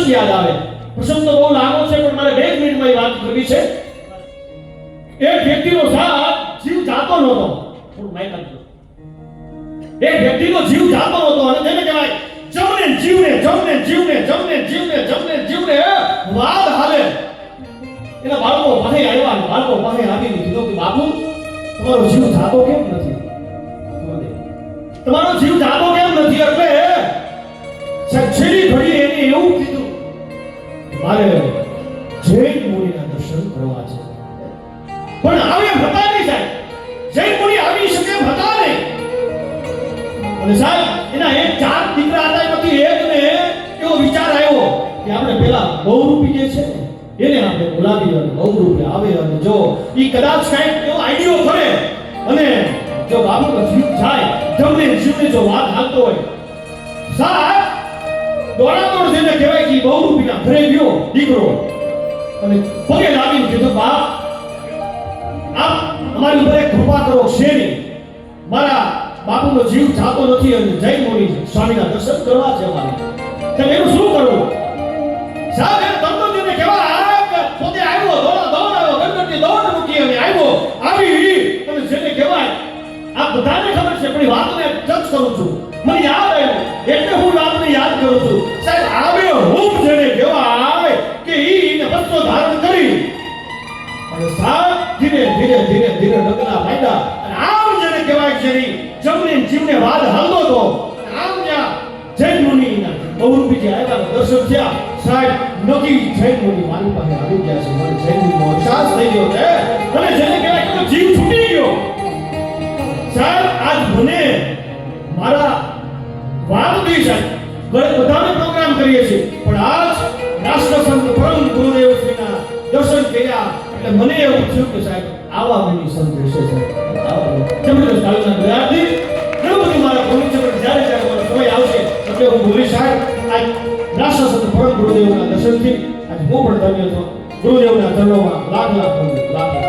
પ્રસંગ યાદ આવે. પ્રસંગ તો બહુ લાંબો છે પણ મારે 2 મિનિટમાં વાત કરવી છે. એક વ્યક્તિનો સાથ જીવ જાતો નહોતો. થોડું માઈક આપજો. એક વ્યક્તિનો જીવ જાતો નહોતો અને તેને કહેવાય જમને વાદ હાલે. એના બાળકો પાસે આવ્યા અને બાળકો પાસે આવીને કીધું કે બાપુ તમારો જીવ જાતો કેમ નથી? તમારો જીવ જાતો કેમ નથી? એટલે છેલ્લી ઘડી એને એવું કીધું મારે જૈન મુનિના દર્શન કરવા છે. પણ આવે હતા નહીં સાહેબ. જૈન મુનિ આવી શકે એમ હતા નહીં. અને સાહેબ એના 4 દીકરા હતા એમાંથી એકને એવો વિચાર આવ્યો કે આપણે પેલા બહુરૂપી જે છે એને આપણે બોલાવી અને બહુરૂપી આવે અને જો ઈ કદાચ કાંઈક એવો આઈડિયો કરે અને જો બાબુનો જીવ જાય જમને જીવને જો વાત હાલતો હોય સાહેબ દોડાદોડ જેને કહેવાય કે બહુરૂપીના ઘરે ગયો દીકરો અને પગે લાગીને કીધું બાપ આપ અમારી ઉપર એક કૃપા કરો છે નહીં. મારા બાપુનો જીવ જાતો નથી અને જૈન મુનિ સ્વામીના દર્શન કરવા છે અમારે. તમે એનું શું કરવું? સાહેબ એ તંતોજીને કહેવાય કે પોતે આવ્યો દોડ આવ્યો ગણપતિ દોડ મૂકી અને આવ્યો આવી અને જેને કહેવાય આ બધાને ખબર છે પણ વાતને ટચ કરું છું. મને યાદ આવ્યું એટલે હું વાતને યાદ કરું છું. સાહેબ આવે હું જેને કહેવાય કે ઈને વસ્ત્રો ધારણ કરી અને સાહેબ ધીરે ડગલા માંડ્યા અને આમ જેને કહેવાય છે જમને જીવને વાદ હાલતો હતો. આમ જ્યાં જૈન મુનિના બહુરૂપીજી આવ્યા દર્શન થયા. સાહેબ નકી જૈન મુનિ મારી પાસે આવી ગયા છે. મને જૈન મુનિનો અહેસાસ થઈ ગયો છે અને જેને કહેવાય કે જીવ છૂટી ગયો. સાહેબ આજ મને મારા વાત દી સાહેબ બધાને પ્રોગ્રામ કરીએ છીએ પણ આજ રાષ્ટ્રસંત પરમ ગુરુદેવ શ્રીના દર્શન કર્યા એટલે મને એવું થયું કે સાહેબ આવા મુનિ સંત વિશે છે. જબરદસ્ત આલોચના ગુજરાતી ઘણું બધું મારા ભવિષ્ય પર જ્યારે મારો સમય આવશે એટલે હું બોલી સાહેબ આજ રાષ્ટ્રસંત પરમ ગુરુદેવના દર્શનથી આજ હું પણ ધન્ય છું. ગુરુદેવના ચરણોમાં લાખ